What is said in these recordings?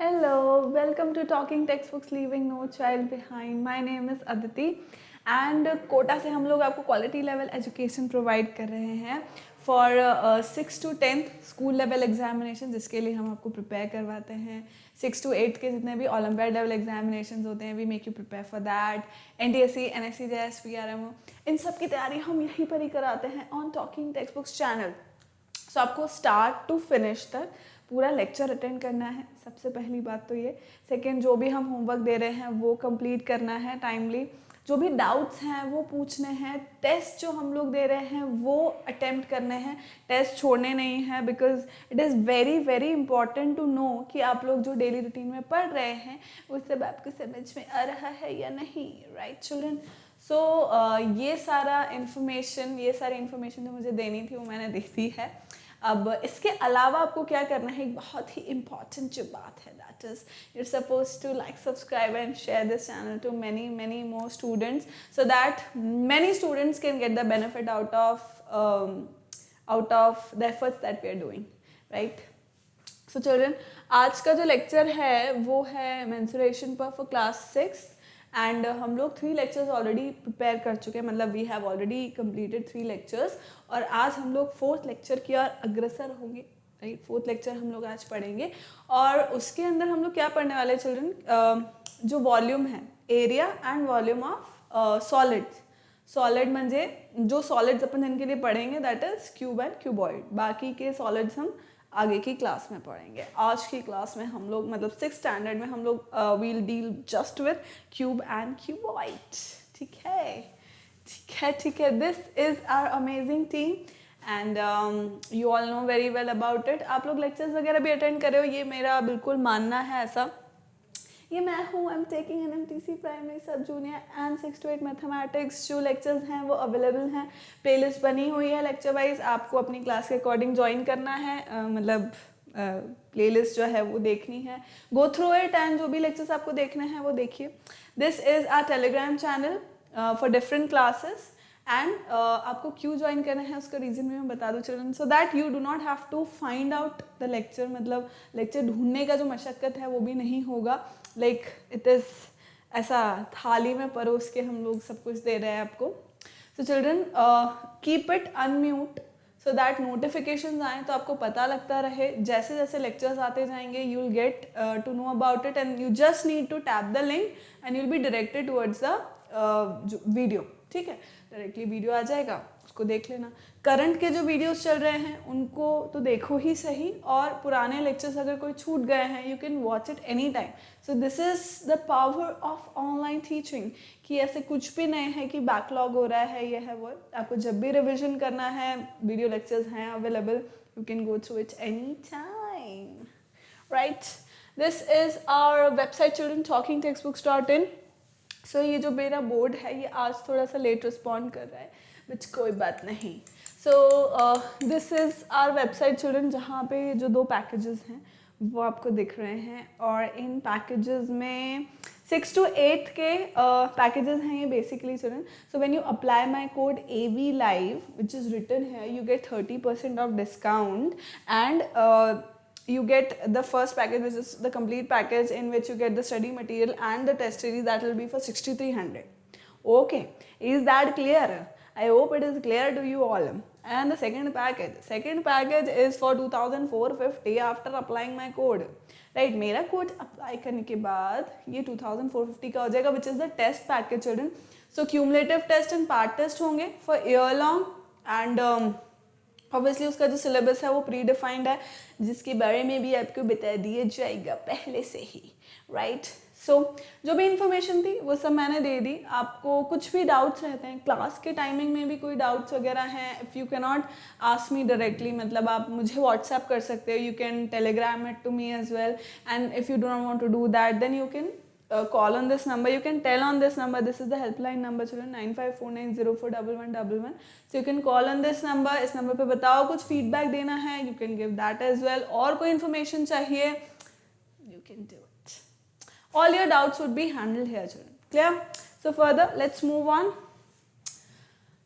Hello, welcome to Talking Textbooks Leaving No Child Behind. My name is Aditi and Kota से हम लोग आपको quality level education provide कर रहे हैं for 6 to 10th school level examination, जिसके लिए हम आपको प्रिपेयर करवाते हैं। 6 to 8 के जितने भी ओलंपियाड लेवल एग्जामिनेशन होते हैं, we make you prepare for that. NTSC, NSC, JS, PRMO, इन सब की तैयारी हम यहीं पर ही कराते हैं on talking text books channel. So आपको स्टार्ट टू फिनिश तक पूरा लेक्चर अटेंड करना है, सबसे पहली बात तो ये। सेकेंड, जो भी हम होमवर्क दे रहे हैं वो कंप्लीट करना है टाइमली। जो भी डाउट्स हैं वो पूछने हैं। टेस्ट जो हम लोग दे रहे हैं वो अटेम्प्ट करने हैं, टेस्ट छोड़ने नहीं हैं, because it is very very important to know कि आप लोग जो डेली रूटीन में पढ़ रहे हैं वो सब आपको समझ में आ रहा है या नहीं, राइट चिल्ड्रन। सो ये सारी इन्फॉर्मेशन जो मुझे देनी थी वो मैंने दे दी है। अब इसके अलावा आपको क्या करना है, एक बहुत ही इम्पॉर्टेंट जो बात है, that is you're supposed to like, subscribe and share this channel to many more students so that many students can get the benefit out of the efforts that we are doing, right? So children, आज का जो lecture है वो है mensuration पर for class 6 and हम लोग 3 lectures already prepare कर चुके हैं, मतलब we have already completed 3 lectures और आज हम लोग 4th लेक्चर की ओर अग्रसर होंगे, राइट। 4th लेक्चर हम लोग आज पढ़ेंगे और उसके अंदर हम लोग क्या पढ़ने वाले चिल्ड्रन, जो वॉल्यूम है, area and volume of solid म्हणजे जो सॉलिड्स अपन जिनके लिए पढ़ेंगे that is cube and cuboid. बाकी के सॉलिड्स हम आगे की क्लास में पढ़ेंगे। आज की क्लास में हम लोग मतलब 6th स्टैंडर्ड में हम लोग will deal just with cube and cuboid. ठीक है। This is our amazing team and you all know very well about it. आप लोग लेक्चर्स वगैरह भी अटेंड कर रहे हो, ये मेरा बिल्कुल मानना है ऐसा। ये मैं हूँ, I am taking NMTC primary सब जूनियर एंड 6 to 8 मैथमेटिक्स। जो लेक्चर्स हैं वो अवेलेबल हैं, प्लेलिस्ट बनी हुई है लेक्चर वाइज। आपको अपनी क्लास के अकॉर्डिंग ज्वाइन करना है, मतलब प्लेलिस्ट जो है वो देखनी है, गो थ्रू इट एंड जो भी लेक्चर्स आपको देखने हैं वो देखिए। This is our Telegram channel for different classes and आपको क्यों ज्वाइन करना है उसका रीज़न भी मैं बता दूँ children, so that you do not have to find out the lecture. मतलब लेक्चर ढूंढने का जो मशक्क़त है वो भी नहीं होगा, लाइक इट इज़ ऐसा थाली में परोस के हम लोग सब कुछ दे रहे हैं आपको। So children, keep it unmute so that notification आए तो आपको पता लगता रहे। जैसे जैसे लेक्चर्स आते जाएंगे you will get to know about it and you just need to tap the link and you will be directed towards the video. ठीक है, डायरेक्टली वीडियो आ जाएगा, उसको देख लेना। करंट के जो वीडियोस चल रहे हैं उनको तो देखो ही सही, और पुराने लेक्चर्स अगर कोई छूट गए हैं you can watch it any time. So this is the power of online teaching, कि ऐसे कुछ भी नहीं है कि बैकलॉग हो रहा है, ये है वो। आपको जब भी रिविजन करना है वीडियो लेक्चर्स हैं available, you can go through it any time, right. This is our website children, talkingtextbooks.in। So ये जो मेरा बोर्ड है ये आज थोड़ा सा लेट रिस्पॉन्ड कर रहा है, बट कोई बात नहीं। So this is our website children, जहाँ पे जो 2 पैकेजेस हैं वो आपको दिख रहे हैं, और इन पैकेजेस में 6 to 8 के पैकेजेस हैं ये basically children. So when you apply my code AV Live which is written here, you get 30% of discount and you get the first package, which is the complete package, in which you get the study material and the test series, that will be for 6,300. Okay, is that clear? I hope it is clear to you all. And the second package is for 2,450 after applying my code, right? मेरा code apply करने के बाद ये 2,450 का हो जाएगा, which is the test package children. So cumulative test and part test होंगे for year long and obviously उसका जो सिलेबस है वो प्री डिफाइंड है, जिसके बारे में भी आपको बता दिया जाएगा पहले से ही, राइट। सो जो भी इंफॉर्मेशन थी वो सब मैंने दे दी। आपको कुछ भी डाउट्स रहते हैं क्लास के टाइमिंग में भी, कोई डाउट्स वगैरह हैं, if you can not ask me directly, मतलब आप मुझे व्हाट्सएप कर सकते हो, you can Telegram it to me as well, and if you do not want to do that then you can call on this number, you can tell on this number, this is the helpline number children, 9549041111। so you can call on this number, इस number पे बताओ कुछ feedback देना है, you can give that as well, और कोई information चाहिए you can do it, all your doubts would be handled here children, clear? so further let's move on।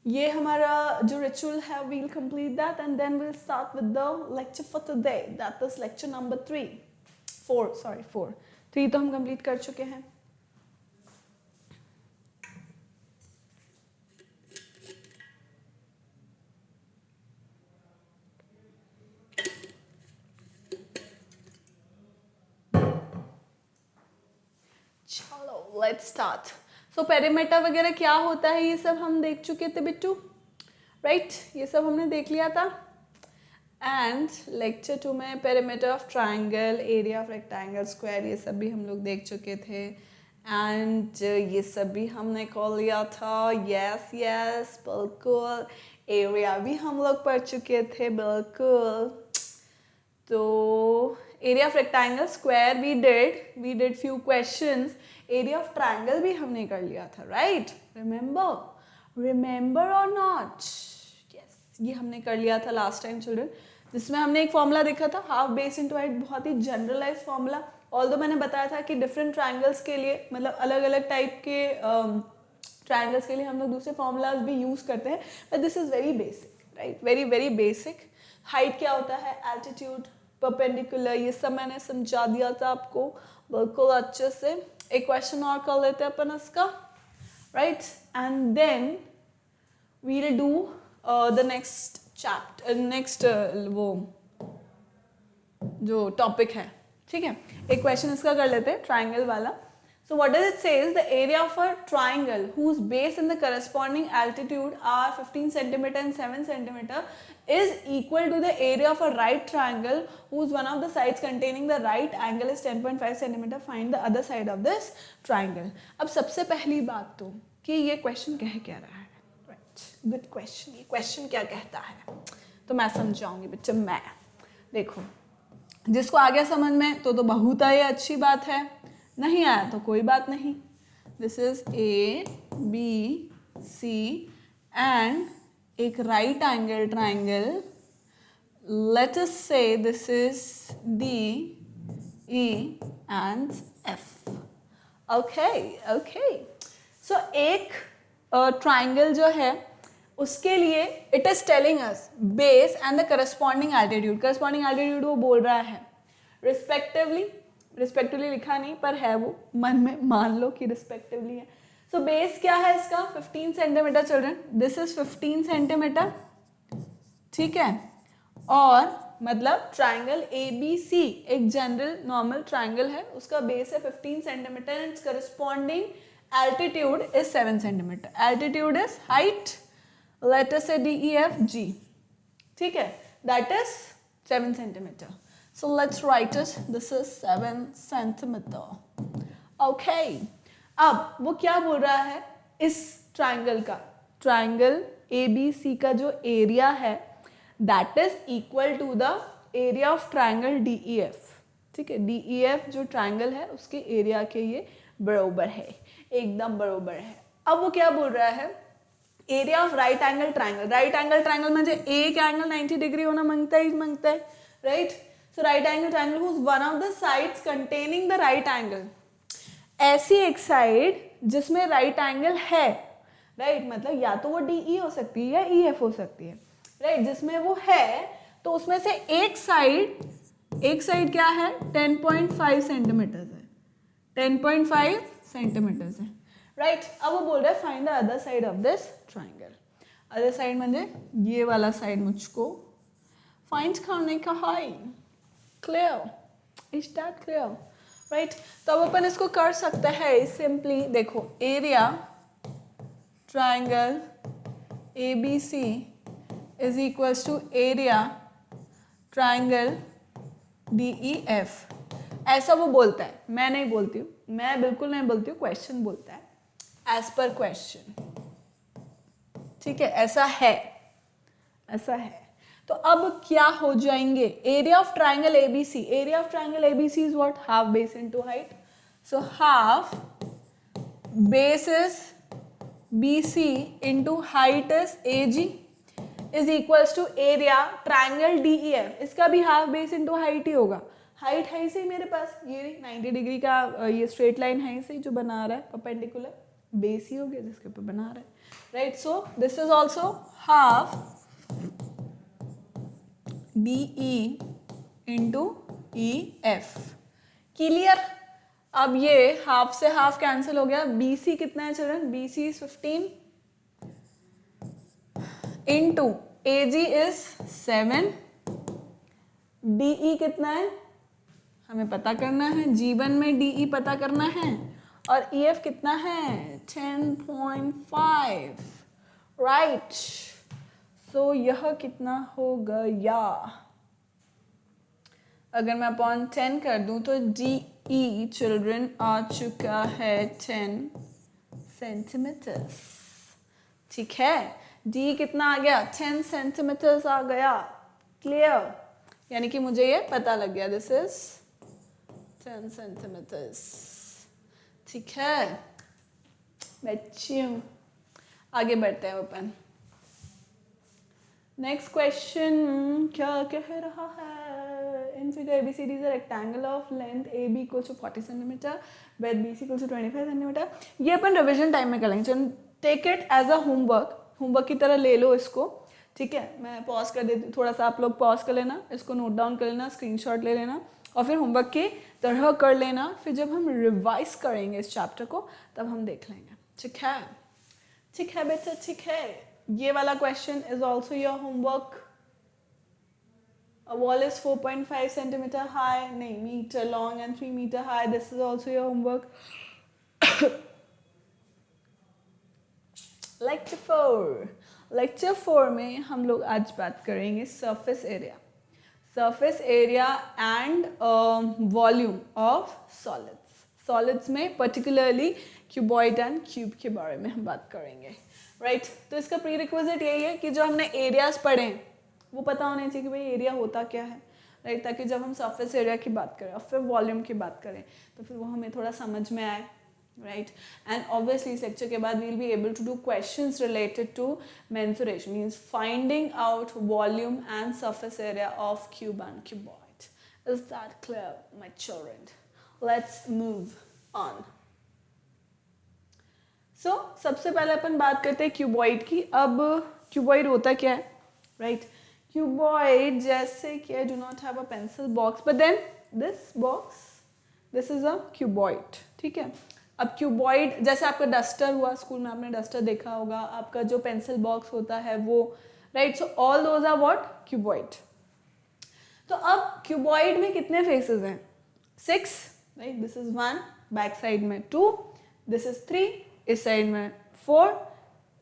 ये हमारा जो रिचुअल है we'll complete that and then we'll start with the lecture for today, that is lecture number 3। 4 3 तो हम complete कर चुके हैं। चलो लेट्स स्टार्ट। सो पेरीमीटर वगैरह क्या होता है ये सब हम देख चुके थे बिट्टू, राइट? ये सब हमने देख लिया था। एंड लेक्चर 2 में perimeter of triangle, area of rectangle, square, ये सब भी हम लोग देख चुके थे। एंड ये सब भी हमने कर लिया था। यस यस बिल्कुल। एरिया भी हम लोग पढ़ चुके थे, बिल्कुल। तो area of rectangle, square we did few questions. Area of triangle भी हमने कर लिया था, राइट? रिमेंबर और नॉट? यस, ये हमने कर लिया था लास्ट टाइम चिल्ड्रन, जिसमें हमने एक फॉर्मूला देखा था, हाफ बेस इनटू हाइट, बहुत ही जनरलाइज फॉर्मूला। ऑल्दो मैंने बताया था कि डिफरेंट ट्राइंगल्स के लिए, मतलब अलग अलग टाइप के ट्राइंगल्स के लिए हम लोग दूसरे फॉर्मूलाज भी यूज करते हैं, but this is very basic, right? Very very basic. Height क्या होता है, एल्टीट्यूड, परपेंडिकुलर, ये सब मैंने समझा दिया था आपको बिल्कुल अच्छे से। एक क्वेश्चन और कर लेते हैं अपन इसका, right? And then we will do the next chapter, next वो जो टॉपिक है, ठीक है? एक क्वेश्चन इसका कर लेते हैं, ट्राइंगल वाला। So what does it say is the area of a triangle whose base and the corresponding altitude are 15 centimeter and 7 centimeter is equal to the area of a right triangle whose one of the sides containing the right angle is 10.5 centimeter. Find the other side of this triangle. अब सबसे पहली बात तो कि ये question कह क्या रहा है, राइट? Good question. ये क्वेश्चन क्या कहता है तो मैं समझाऊंगी बच्चे। मैं देखो, जिसको आ गया समझ में तो बहुत ही अच्छी बात है, नहीं आया तो कोई बात नहीं। This is A B C and एक right angle triangle, let us say this is D E and F. Okay okay, so एक ट्राइंगल जो है उसके लिए it is telling us base and the corresponding altitude. Corresponding altitude वो बोल रहा है रिस्पेक्टिवली लिखा नहीं पर है, वो मन में मान लो कि रिस्पेक्टिवली है। सो बेस क्या है इसका, 15 centimetre children, this is 15 centimetre, ठीक है? और मतलब ट्राइंगल ए बी सी एक जनरल नॉर्मल ट्राइंगल है, उसका बेस है 15 centimetre and corresponding altitude is 7 centimetre. Altitude is height, late us से डी ई एफ जी, ठीक है? That is 7 centimetre. So let's write it. This is 7 centimeter. Okay. अब वो क्या बोल रहा है इस ट्राइंगल का, ट्राइंगल ABC का जो एरिया है that is equal to the area of triangle DEF, ठीक है? DEF जो ट्राइंगल है उसके एरिया के ये बराबर है, एकदम बराबर है। अब वो क्या बोल रहा है, area of right angle triangle. Right angle triangle म्हणजे एक एंगल 90 डिग्री होना मांगता है, right? So right angle triangle whose one of the sides containing the right angle, ऐसी एक साइड जिसमें राइट एंगल है, राइट? मतलब या तो वो DE हो सकती है या EF हो सकती है, राइट? जिसमें वो है तो उसमें से एक साइड क्या है, 10.5 सेंटीमीटर है, 10.5 सेंटीमीटर है, राइट? अब वो बोल रहा है find the other side of this triangle. Other side म्हणजे ये वाला साइड मुझको फाइंड करने का है। Clear? Is that clear? Right? तो अब अपन इसको कर सकते हैं सिंपली, देखो area triangle ABC is equals to area triangle DEF। ऐसा वो बोलता है, मैं नहीं बोलती हूँ, मैं बिल्कुल नहीं बोलती हूँ, क्वेश्चन बोलता है एज पर क्वेश्चन, ठीक है? ऐसा है, ऐसा है। तो अब क्या हो जाएंगे, area of triangle ABC, area of triangle ABC is what, half base into height. So half base is BC into height is AG is equals to area triangle DEF। इसका भी हाफ बेस इनटू हाइट ही होगा। Height है इसे मेरे पास, ये 90 degree का ये स्ट्रेट लाइन है इसे जो बना रहा है परपेंडिकुलर, बेस ही हो गया जिसके ऊपर बना रहा है, right? So this is also half DE into EF, clear. अब ये हाफ से हाफ कैंसिल हो गया। BC कितना है children? BC is 15 into AG is 7, DE कितना है हमें पता करना है, G1 में DE पता करना है, और EF कितना है 10.5, राइट। सो यह कितना हो गया? अगर मैं अपॉन 10 कर दूं तो DE चिल्ड्रन आ चुका है 10 सेंटीमीटर्स, ठीक है। DE कितना आ गया? 10 सेंटीमीटर्स आ गया। क्लियर? यानी कि मुझे ये पता लग गया, दिस इज 10 सेंटीमीटर्स, ठीक है बच्चों। आगे बढ़ते हैं अपन। नेक्स्ट क्वेश्चन क्या कह रहा है? In figure ABCD is a rectangle of length AB equals to 40 centimetre, breadth BC equals to 25 centimetre. ये अपन रिविजन टाइम में कर लेंगे। चलो take it as a homework की तरह ले लो इसको, ठीक है। मैं पॉज कर देती हूँ, थोड़ा सा आप लोग पॉज कर लेना, इसको नोट डाउन कर लेना, स्क्रीनशॉट ले लेना और फिर होमवर्क की तरह कर लेना। फिर जब हम रिवाइज करेंगे इस चैप्टर को तब हम देख लेंगे, ठीक है। ठीक है बेटा, ठीक है। ये वाला question is also your homework. A wall is 4.5 centimeter high, नहीं meter long and 3 meter high. This is also your homework. Lecture 4 में हम लोग आज बात करेंगे surface area and volume of solids. Solids में particularly cuboid and cube के बारे में हम बात करेंगे, right? तो इसका prerequisite यही है कि जो हमने areas पढ़े हैं वो पता होना चाहिए कि भाई एरिया होता क्या है, राइट। ताकि जब हम सरफेस एरिया की बात करें और फिर वॉल्यूम की बात करें तो फिर वो हमें थोड़ा समझ में आए, राइट। एंड ऑब्वियसली इस लेक्चर के बाद we will be able to do questions related to mensuration, means finding out volume and surface area of cube and cuboid. Is that clear my children? Let's move on. So सबसे पहले अपन बात करते हैं cuboid की। अब cuboid होता क्या है, राइट? Cuboid जैसे कि I do not have a pencil box, but then this is a cuboid, ठीक है। अब cuboid जैसे आपका डस्टर हुआ, स्कूल में आपने डस्टर देखा होगा, आपका जो पेंसिल बॉक्स होता है वो, right. So all those are what? Cuboid. तो अब क्यूबॉइड में कितने फेसेस हैं? 6, right. This is 1, back side में 2, दिस इज 3, इस साइड में 4,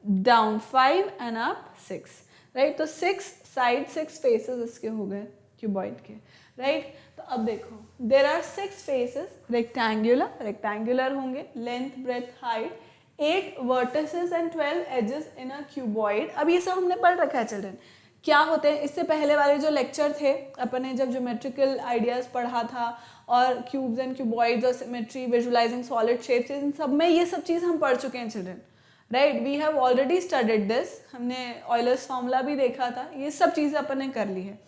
डाउन 5 एंड अप 6, राइट। तो 6 साइड 6 फेसेस इसके हो गए क्यूबॉइड के, राइट। तो अब देखो देयर आर 6 फेसेस रेक्टेंगुलर होंगे, length breadth height, 8 vertices and 12 edges in a cuboid. अब ये सब हमने पढ़ रखा है चिल्ड्रन, क्या होते हैं। इससे पहले वाले जो लेक्चर थे अपन ने जब ज्योमेट्रिकल आइडियाज पढ़ा था और क्यूब्स एंड क्यूबॉइड्स और सिमेट्री, विजुअलाइजिंग सॉलिड शेप्स, इन सब में ये सब चीज़ हम पढ़ चुके हैं children, right. We have already studied this. हमने ऑयलर्स फॉर्मूला भी देखा था, ये सब चीज़ें अपन ने कर ली है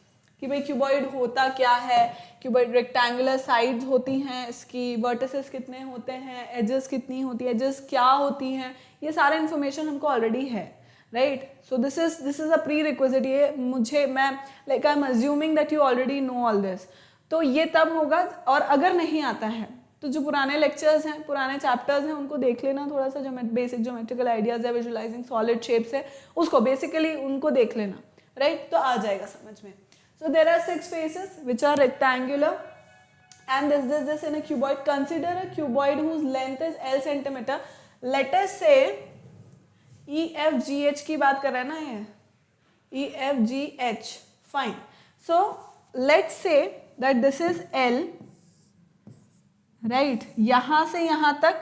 कि भाई क्यूबॉइड होता क्या है। क्यूबॉइड रेक्टेंगुलर साइड्स होती हैं इसकी, वर्टिसेस कितने होते हैं, एजेस कितनी होती है, एजेस क्या होती हैं, ये सारा इन्फॉर्मेशन हमको ऑलरेडी है, right. So this is a pre requisite. ये मैं like I am assuming that you already know all this. तो ये तब होगा, और अगर नहीं आता है तो जो पुराने लेक्चर्स हैं, पुराने चैप्टर्स हैं, उनको देख लेना थोड़ा सा। जो बेसिक ज्योमेट्रिकल आइडियाज है, विजुअलाइजिंग सॉलिड शेप्स है, उसको बेसिकली उनको देख लेना, राइट। तो आ जाएगा समझ में। So there are 6 faces which are rectangular and this in a cuboid. Consider a cuboid whose length is L centimetre. Let us say EFGH की बात कर रहे हैं ना, ये EFGH, fine. So let's say that this is L, right. यहां से यहां तक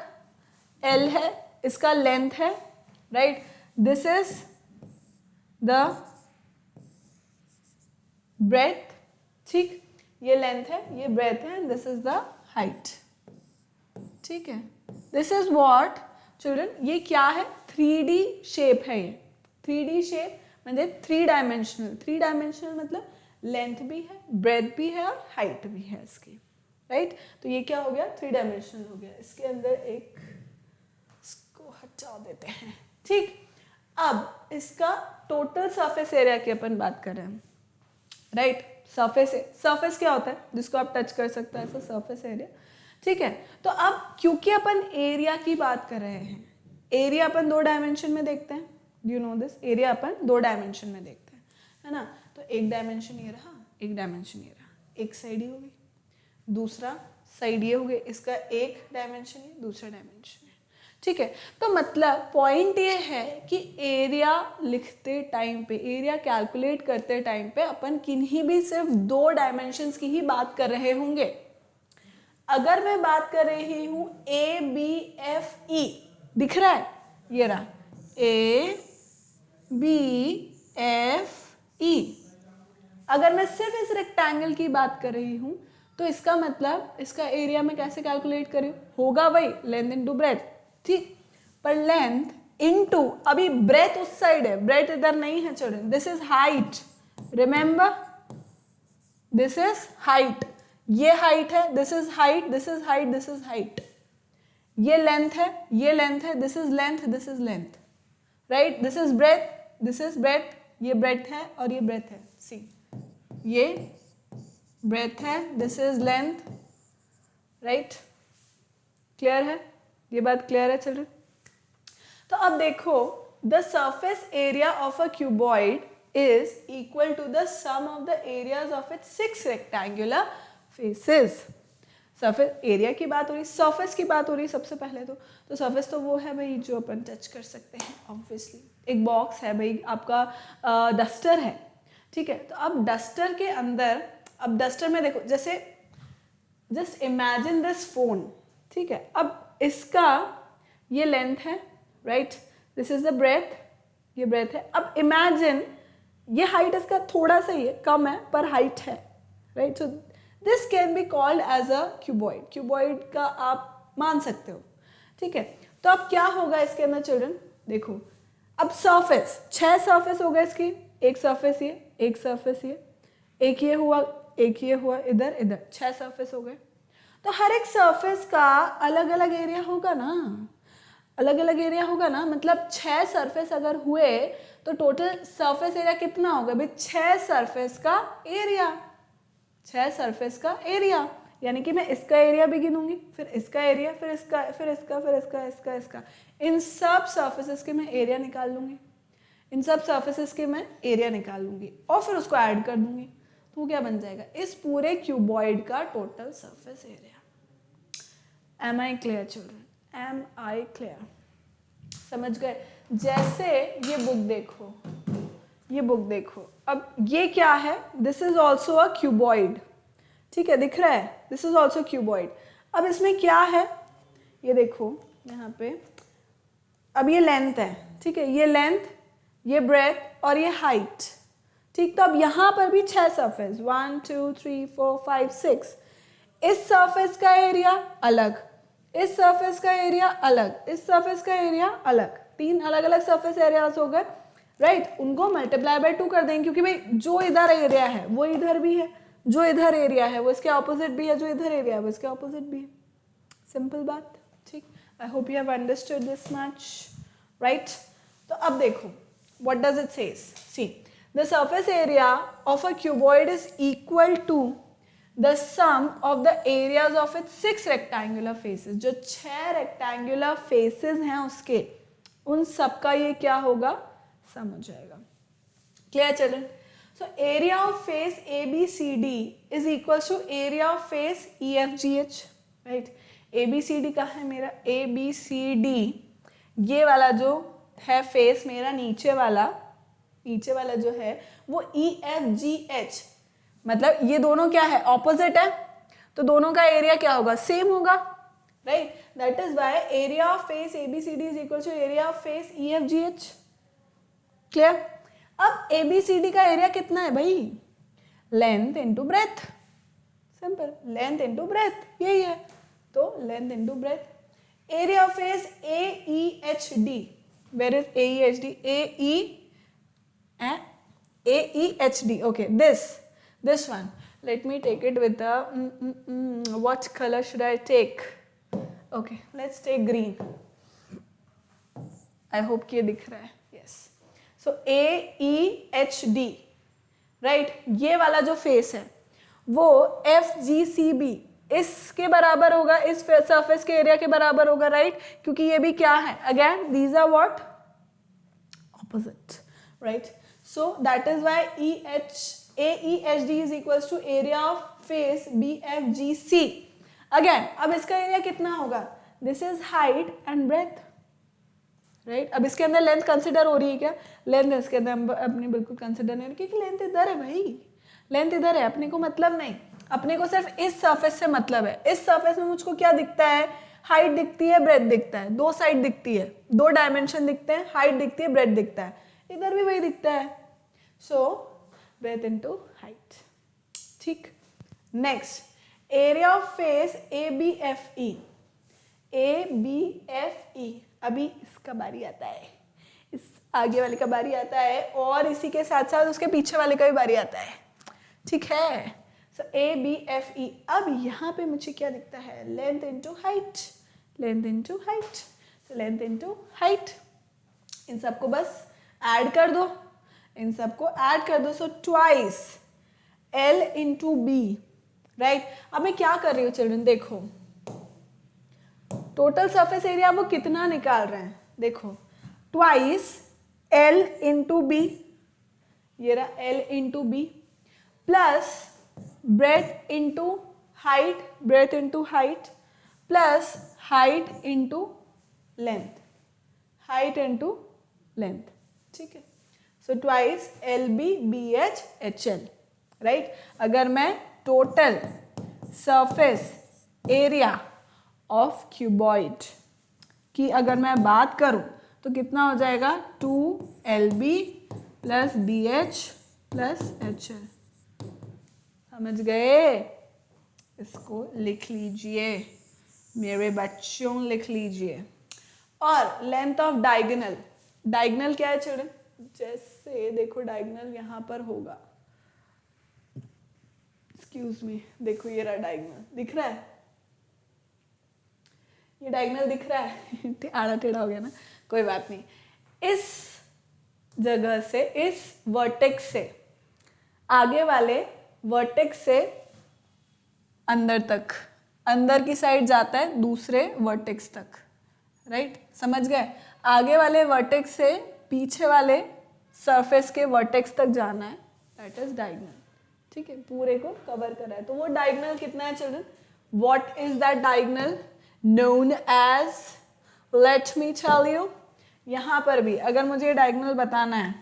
L है, इसका लेंथ है, right. This is the breadth, ठीक। ये लेंथ है, ये ब्रेथ है, दिस इज द हाइट, ठीक है। दिस इज व्हाट चिल्ड्रन, ये क्या है? 3D शेप है ये। 3D शेप मतलब 3 डायमेंशनल। 3 डायमेंशनल मतलब लेंथ भी है, ब्रेथ भी है और हाइट भी है इसकी, राइट। तो ये क्या हो गया? 3 डायमेंशनल हो गया। इसके अंदर एक, इसको हटा देते हैं, ठीक। अब इसका टोटल सरफेस एरिया की अपन बात कर रहे हैं, राइट। सरफेस क्या होता है? जिसको आप टच कर सकते हैं, ऐसा सरफेस एरिया। ठीक है, तो अब क्योंकि अपन एरिया की बात कर रहे हैं, एरिया अपन 2 डायमेंशन में देखते हैं, you know this, area upon 2 dimension में देखते हैं, है ना। तो एक डायमेंशन ये रहा, एक डायमेंशन ये रहा, एक साइड ये हो गई, दूसरा साइड ये हो गई, इसका एक डायमेंशन है, दूसरा डायमेंशन है, ठीक है। तो मतलब पॉइंट ये है कि एरिया लिखते टाइम पे, एरिया कैलकुलेट करते टाइम पे अपन किन्हीं भी सिर्फ 2 डायमेंशंस की ही बात कर रहे होंगे। अगर मैं बात कर रही हूं ए बी एफ ई, दिख रहा है, ये रहा ए बी एफ ई, अगर मैं सिर्फ इस रेक्टेंगल की बात कर रही हूं तो इसका मतलब इसका एरिया में कैसे कैलकुलेट करें, होगा वही लेंथ इनटू ब्रेथ, ठीक। पर लेंथ इनटू, अभी ब्रेथ उस साइड है, ब्रेथ इधर नहीं है children, this is height, remember this is height, ये हाइट है, this is height, this is height, this is height, ये लेंथ है, ये लेंथ है, this is length, this is length, right, this is breadth, this is breadth, ये breadth है और ये ब्रेथ है, सी ये ब्रेथ है, this is length, right, clear है, ये बात क्लियर है चिल्ड्रन। तो अब देखो, the surface area of a cuboid is equal to the sum of the areas of its 6 rectangular faces. Surface area की बात हो रही, सरफेस की बात हो रही सबसे पहले तो सरफेस तो वो है भाई जो अपन टच कर सकते हैं, ऑब्वियसली एक बॉक्स है भाई आपका, डस्टर है, ठीक है। तो अब डस्टर के अंदर, अब डस्टर में देखो, जैसे जस्ट इमेजिन दिस फोन, ठीक है, अब इसका ये लेंथ है, right, this is the breadth, ये ब्रेथ है, अब इमेजिन ये हाइट इसका थोड़ा सा ही है, कम है पर हाइट है, right, so this can be called as a cuboid, cuboid का आप मान सकते हो, ठीक है। तो अब क्या होगा इसके अंदर चिल्ड्रन, देखो अब सरफेस, 6 सरफेस हो गए इसकी, एक सरफेस ये, एक सरफेस ये, एक ये हुआ, एक ये हुआ, इधर इधर 6 सरफेस हो गए। तो हर एक सरफेस का अलग अलग एरिया होगा ना, अलग अलग एरिया होगा ना, मतलब 6 सरफेस अगर हुए तो टोटल सरफेस एरिया कितना होगा भाई, 6 सरफेस का एरिया, 6 सरफेस का एरिया, यानी कि मैं इसका एरिया भी गिनूंगी, फिर इसका एरिया, फिर इसका, फिर इसका, फिर इसका, इसका, इसका, इन सब सरफेसेस के मैं एरिया निकाल लूंगी, इन सब सरफेसेस के मैं एरिया निकाल लूंगी और फिर उसको ऐड कर दूंगी, तो वो क्या बन जाएगा, इस पूरे क्यूबॉइड का total surface area. Am I clear children, am I clear, समझ गए। जैसे ये बुक देखो, ये बुक देखो, अब ये क्या है, this is also a cuboid, ठीक है, दिख रहा है, दिस इज ऑल्सो क्यूबॉइड। अब इसमें क्या है, ये देखो यहाँ पे, अब ये लेंथ है, ठीक है, ये लेंथ, ये ब्रेथ और ये हाइट, ठीक। तो अब यहाँ पर भी 6 सरफेस, 1 2 3 4 5 6, इस सरफेस का एरिया अलग, इस सरफेस का एरिया अलग, इस सरफेस का एरिया अलग, 3 अलग अलग सरफेस एरियाज हो गए, राइट। उनको मल्टीप्लाई बाय 2 कर देंगे, क्योंकि भाई जो इधर एरिया है वो इधर भी है, जो इधर एरिया है वो इसके ऑपोजिट भी है, जो इधर एरिया है वो इसके ऑपोजिट भी है, सिंपल बात, ठीक। I hope you have understood this much, right. तो अब देखो what does it says, see the surface area of a cuboid is equal to the sum of the areas of its 6 rectangular faces, जो 6 rectangular faces हैं उसके, उन सब का ये क्या होगा, सम हो जाएगा, clear children. So area of face ABCD is equals to area of face EFGH, right. ABCD का है मेरा, ABCD ये वाला जो है फेस मेरा, नीचे वाला जो है वो EFGH, मतलब ये दोनों क्या है, ऑपोजिट है, तो दोनों का एरिया क्या होगा, सेम होगा, right. That is why area of face ABCD is equal to area of face EFGH, clear. अब ABCD का एरिया कितना है भाई, length into breadth, simple, length into breadth, यही है, तो length into breadth. Area of face AEHD, where is AEHD, AEHD, okay, this one, let me take it with the what color should I take, okay, let's take green, I hope कि ये दिख रहा है, yes, so AEHD, right, ये वाला जो face है वो FGCB, इसके बराबर होगा, इस सरफेस के एरिया के बराबर होगा, राइट? क्योंकि ये भी क्या है, again these are what, opposite, right? So that is why AEHD is equals to area of face BFGC. Again, अब इसका एरिया कितना होगा? This is height and breadth, right? अब इसके अंदर लेंथ कंसिडर हो रही है क्या? लेंथ इसके अंदर अपनी बिल्कुल कंसिडर नहीं, क्योंकि लेंथ इधर है भाई, लेंथ इधर है, अपने को मतलब नहीं, अपने को सिर्फ इस सरफेस से मतलब है। इस सरफेस में मुझको क्या दिखता है? हाइट दिखती है, ब्रेथ दिखता है, दो साइड दिखती है, दो डायमेंशन दिखते हैं, हाइट दिखती है, ब्रेथ दिखता है, इधर भी वही दिखता है। सो ब्रेथ इनटू हाइट, ठीक। Next, area of face ABFE। ABFE, अभी इसका बारी आता है, इस आगे वाले का बारी आता है, और इसी के साथ साथ उसके पीछे वाले का भी बारी आता है, ठीक है? सो ABFE। अब यहाँ पे मुझे क्या दिखता है? Length into height, length into height, length into height. इन सबको बस ऐड कर दो, इन सबको ऐड कर दो। So twice L into B, right? अब मैं क्या कर रही हूँ चिल्ड्रन, देखो टोटल सरफेस एरिया वो कितना निकाल रहे हैं, देखो ट्वाइस L इंटू B, ये रहा L into B, plus breadth into height, breath into height, plus height into length, height into length, ठीक है? So twice LBBHHL, right? अगर मैं total surface area of cuboid की अगर मैं बात करूं तो कितना हो जाएगा? 2LB plus BH plus HL। समझ गए? इसको लिख लीजिए मेरे बच्चों, लिख लीजिए। और लेंथ ऑफ डायगोनल, डायगोनल क्या है चिल्ड्रन? जैसे देखो डायगोनल यहाँ पर होगा, एक्सक्यूज मी, देखो ये रहा डायगोनल, दिख रहा है? ये डायगोनल दिख रहा है? आड़ा टेढ़ा हो गया ना, कोई बात नहीं। इस जगह से, इस वर्टेक्स से आगे वाले वर्टेक्स से अंदर तक, अंदर की साइड जाता है दूसरे वर्टेक्स तक, राइट? समझ गए? आगे वाले वर्टेक्स से पीछे वाले सरफेस के वर्टेक्स तक जाना है, दैट इज डायगोनल, ठीक है? पूरे को कवर करा है, तो वो डायगोनल कितना है children? What is that diagonal known as? Let me tell you. यहाँ पर भी अगर मुझे डायगोनल बताना है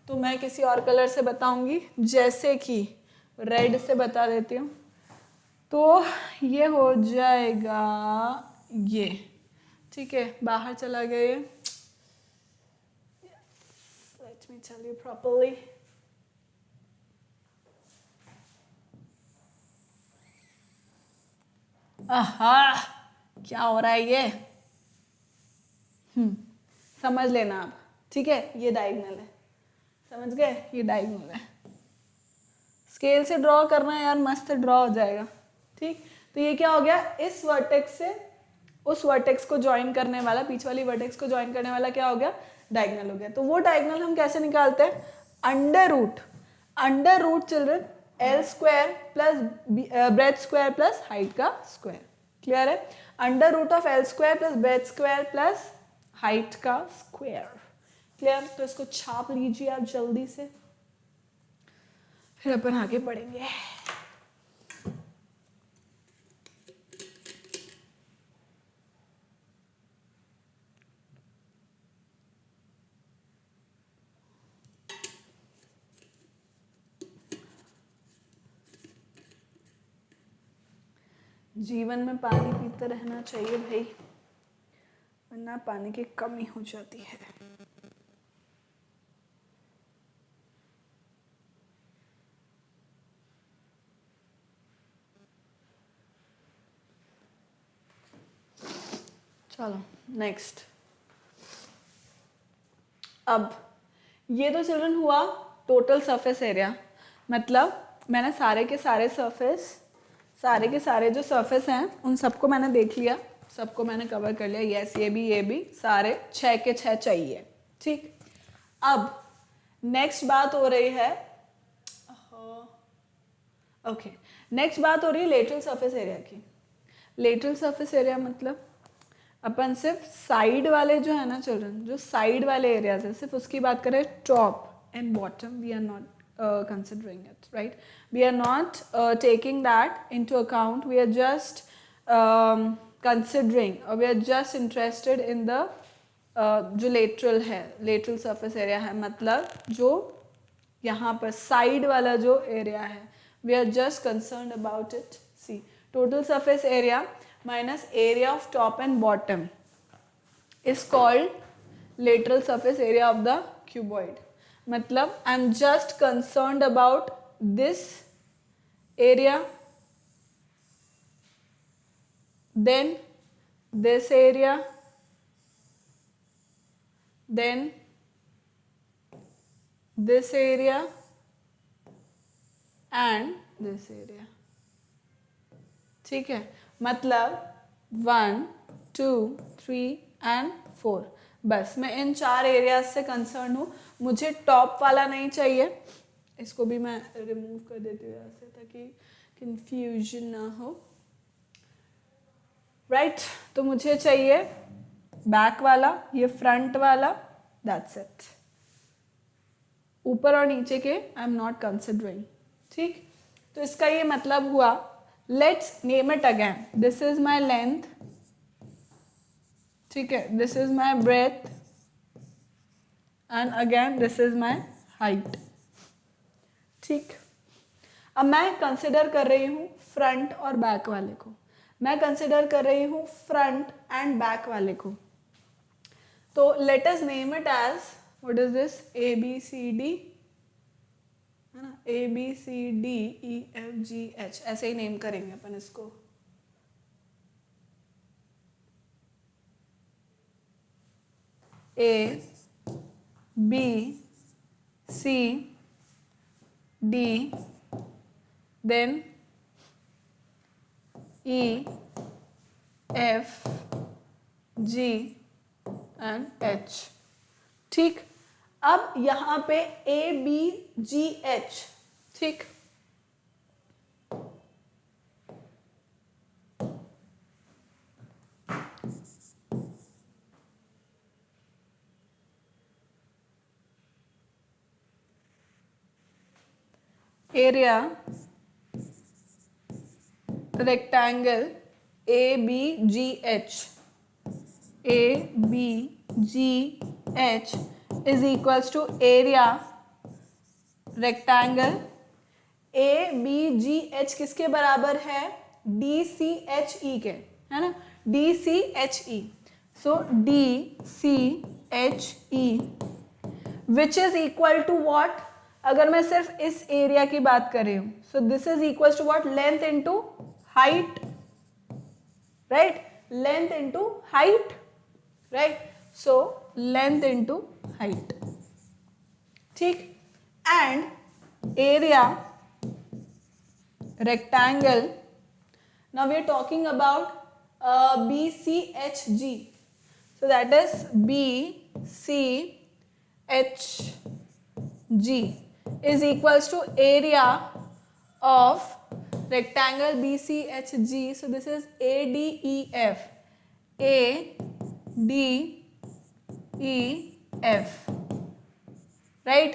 तो मैं किसी और कलर से बताऊंगी, जैसे कि रेड से बता देती हूँ, तो ये हो जाएगा ये, ठीक है? बाहर चला गया ये, let me tell you properly. आहा, क्या हो रहा है ये? समझ लेना आप, ठीक है? ये डायगोनल है, समझ गए? ये डायगोनल है। स्केल से ड्रॉ करना है यार, मस्त ड्रॉ हो जाएगा, ठीक? तो ये क्या हो गया? इस वर्टेक्स से उस वर्टेक्स को ज्वाइन करने वाला, पीछे वाली वर्टेक्स को ज्वाइन करने वाला क्या हो गया? डायगोनल हो गया। तो वो डायगोनल हम कैसे निकालते हैं? Under root children L square plus breadth square plus height का स्क्वायर, क्लियर है? Under root of L square plus breadth square plus height का स्क्वायर, क्लियर? तो इसको छाप लीजिए आप जल्दी से, फिर अपन आगे पढ़ेंगे। जीवन में पानी पीते रहना चाहिए भाई, वरना पानी की कमी हो जाती है। चलो नेक्स्ट। अब ये तो चिल्ड्रन हुआ टोटल सरफेस एरिया, मतलब मैंने सारे के सारे सरफेस, सारे के सारे जो सरफेस हैं उन सबको मैंने देख लिया, सबको मैंने कवर कर लिया। यस, ये भी सारे 6 के 6 चाहिए, ठीक? अब नेक्स्ट बात हो रही है, ओके, नेक्स्ट बात हो रही है लेटरल सरफेस एरिया की। लेटरल सरफेस एरिया मतलब अपन सिर्फ साइड वाले जो है ना चिल्ड्रन, जो साइड वाले एरियाज है सिर्फ उसकी बात करें, top and bottom we are not considering it, right? We are not taking that into account. We are just considering, or we are just interested in the जो lateral है, lateral surface area है, मतलब जो यहाँ पर side वाला जो area है, we are just concerned about it. See, total surface area minus area of top and bottom is called lateral surface area of the cuboid. मतलब I am just concerned about this area, then this area, then this area and this area. ठीक है, मतलब 1 2 3 and 4, बस मैं इन 4 areas से concern हूँ। मुझे top वाला नहीं चाहिए, इसको भी मैं रिमूव कर देती हूँ यहाँ से ताकि कंफ्यूजन ना हो, राइट? तो मुझे चाहिए बैक वाला, ये फ्रंट वाला, दैट्स इट। ऊपर और नीचे के आई एम नॉट कंसिडरिंग। ठीक, तो इसका ये मतलब हुआ, let's name it again. This is my length, ठीक है, this is my breadth and again this is my height. ठीक, अब मैं कंसिडर कर रही हूँ फ्रंट और बैक वाले को, मैं कंसिडर कर रही हूँ फ्रंट एंड बैक वाले को। तो let us name it as, what is this, A B C D, है ना, A B C D E F G H, ऐसे ही नेम करेंगे अपन इसको। A B C D, then E F G and H. ठीक, अब यहां पे ए बी जी एच, ठीक, area rectangle A B G H, A B G H is equals to area rectangle A B G H किसके बराबर है, D C H ई K, है ना, D C H E. So D C H E which is equal to what, अगर मैं सिर्फ इस area की बात कर रही हूं, so this is equal to what, length into height, right, length into height, right, so length into height. ठीक, and area rectangle, now we are talking about BCHG, so that is BCHG is equals to area of rectangle BCHG, so this is ADEF, ADEF, right,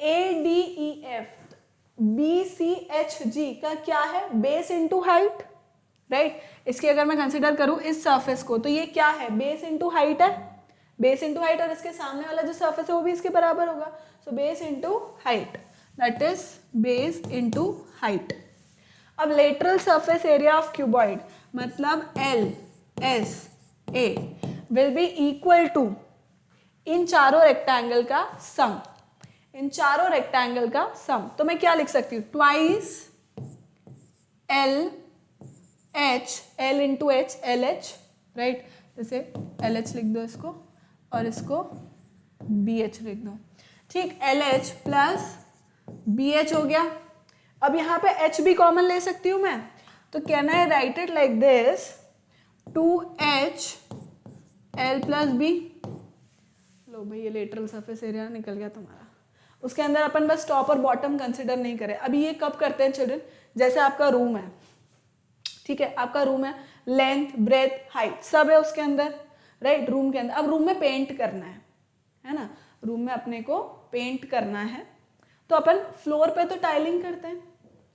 ADEF BCHG का क्या है, base into height, right. इसकी अगर मैं consider करूं इस surface को, तो ये क्या है, बेस इंटू हाइट है, बेस इंटू हाइट, और इसके सामने वाला जो सरफेस है वो भी इसके बराबर होगा, so base into height, that is base into height. अब lateral surface area of cuboid मतलब LSA will be equal to इन चारों रेक्टेंगल का सम, इन चारों रेक्टेंगल का सम। तो मैं क्या लिख सकती हूँ, twice L H, L into H, L H, right, जैसे एल एच लिख दो इसको और इसको बी एच लिख दो। ठीक, L H plus B H हो गया। अब यहाँ पे एच भी कॉमन ले सकती हूँ मैं, तो can I write it like this, 2H L plus B. लो भाई, ये लेटरल सरफेस एरिया निकल गया तुम्हारा। उसके अंदर अपन बस टॉप और बॉटम कंसिडर नहीं करें। अभी ये कब करते हैं चिल्ड्रन, जैसे आपका रूम है, ठीक है, आपका रूम है, लेंथ ब्रेथ हाइट सब है उसके अंदर, राइट, रूम के अंदर। अब रूम में पेंट करना है ना, रूम में अपने को पेंट करना है, तो अपन फ्लोर पे तो टाइलिंग करते हैं,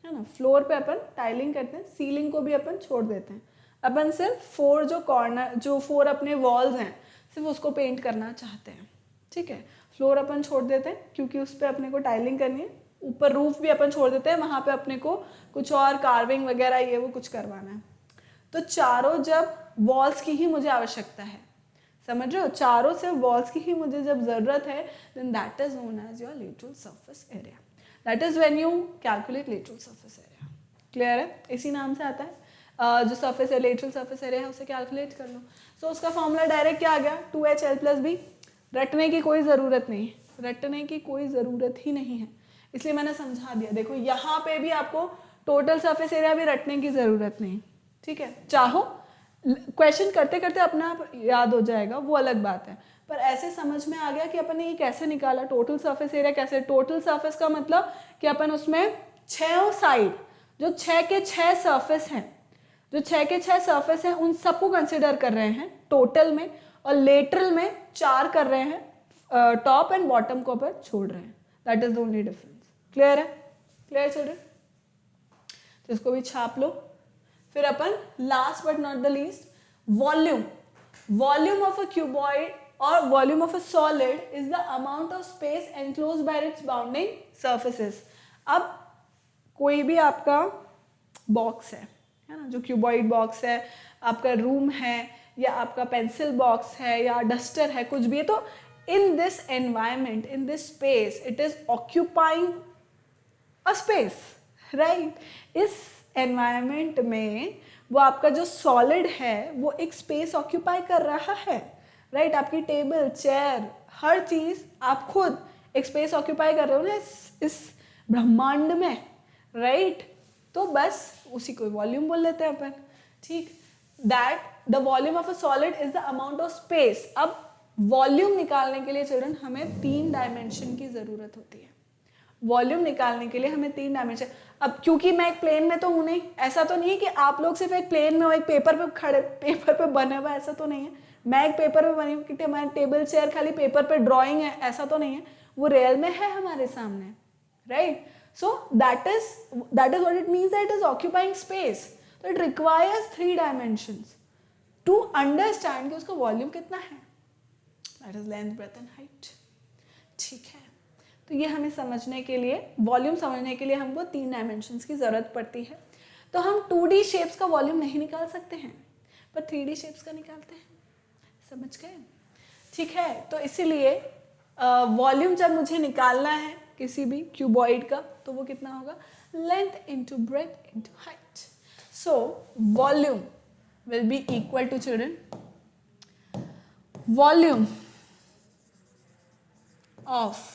है ना, फ्लोर पे अपन टाइलिंग करते हैं, सीलिंग को भी अपन छोड़ देते हैं, अपन सिर्फ 4 जो कॉर्नर, जो 4 अपने वॉल्स हैं, सिर्फ उसको पेंट करना चाहते हैं, ठीक है। फ्लोर अपन छोड़ देते हैं क्योंकि उस पर अपने को टाइलिंग करनी है, ऊपर रूफ भी अपन छोड़ देते हैं, वहाँ पे अपने को कुछ और कार्विंग वगैरह ये वो कुछ करवाना है। तो चारों जब वॉल्स की ही मुझे आवश्यकता है, समझ रहे हो, चारों से वॉल्स की ही मुझे जब ज़रूरत है, then that is known as your lateral surface area, that is when you calculate lateral surface area. Clear है, इसी नाम से आता है, जो सरफेस है लेटरल सरफेस एरिया है उसे कैलकुलेट कर लो। सो उसका फॉर्मूला डायरेक्ट क्या आ गया, 2HL+B। रटने की कोई ज़रूरत नहीं, रटने की कोई ज़रूरत ही नहीं है, इसलिए मैंने समझा दिया। देखो यहाँ पे भी आपको टोटल सरफेस एरिया भी रटने की ज़रूरत नहीं, ठीक है, चाहो क्वेश्चन करते करते अपने आप याद हो जाएगा, वो अलग बात है, पर ऐसे समझ में आ गया कि अपन ने ये कैसे निकाला टोटल सरफेस एरिया। कैसे, टोटल सरफेस का मतलब कि अपन उसमें 6 साइड, जो 6 के 6 सरफेस हैं, जो 6 के 6 सरफेस हैं उन सबको कंसिडर कर रहे हैं टोटल में, और लेटरल में 4 कर रहे हैं, टॉप एंड बॉटम को अपन छोड़ रहे हैं, that is the only difference. Clear है, क्लियर चिल्ड्रन, तो इसको भी छाप लो। फिर अपन last but not the least, volume. Volume of a cuboid और volume of a solid is the amount of space enclosed by its bounding surfaces. अब कोई भी आपका बॉक्स है ना, जो क्यूबॉइड बॉक्स है, आपका रूम है, या आपका पेंसिल बॉक्स है, या डस्टर है, कुछ भी है, तो in this environment, in this space, it is occupying a space, right. इस एनवायरमेंट में वो आपका जो सॉलिड है वो एक स्पेस ऑक्यूपाई कर रहा है, राइट। आपकी टेबल, चेयर, हर चीज आप खुद एक स्पेस ऑक्यूपाई कर रहे हो ना इस ब्रह्मांड में, राइट। तो बस उसी को वॉल्यूम बोल लेते हैं अपन, ठीक। That the volume of a solid is the amount of space. अब वॉल्यूम निकालने के लिए चिल्ड्रन हमें 3 डायमेंशन की जरूरत होती है। वॉल्यूम निकालने के लिए हमें 3 डायमेंशन। अब क्योंकि मैं एक प्लेन में तो हूं नहीं, ऐसा तो नहीं है कि आप लोग सिर्फ एक प्लेन में हो, एक पेपर पे खड़े, पेपर पे बने हुआ, ऐसा तो नहीं है। मैं एक पेपर पे बनी हूँ कि हमारी टेबल चेयर खाली पेपर पे ड्राइंग है, ऐसा तो नहीं है, वो रियल में है हमारे सामने, right. So that is what it means, that is occupying space. तो it requires 3 dimensions to understand कि उसका वॉल्यूम कितना है, that is length breadth and height, ठीक है। तो ये हमें समझने के लिए, वॉल्यूम समझने के लिए हमको 3 डायमेंशंस की जरूरत पड़ती है। तो हम 2D शेप्स का वॉल्यूम नहीं निकाल सकते हैं, पर 3D शेप्स का निकालते हैं, समझ गए, ठीक है। तो इसीलिए वॉल्यूम जब मुझे निकालना है किसी भी क्यूबॉइड का, तो वो कितना होगा, length into breadth into height. So volume will be equal to children, volume of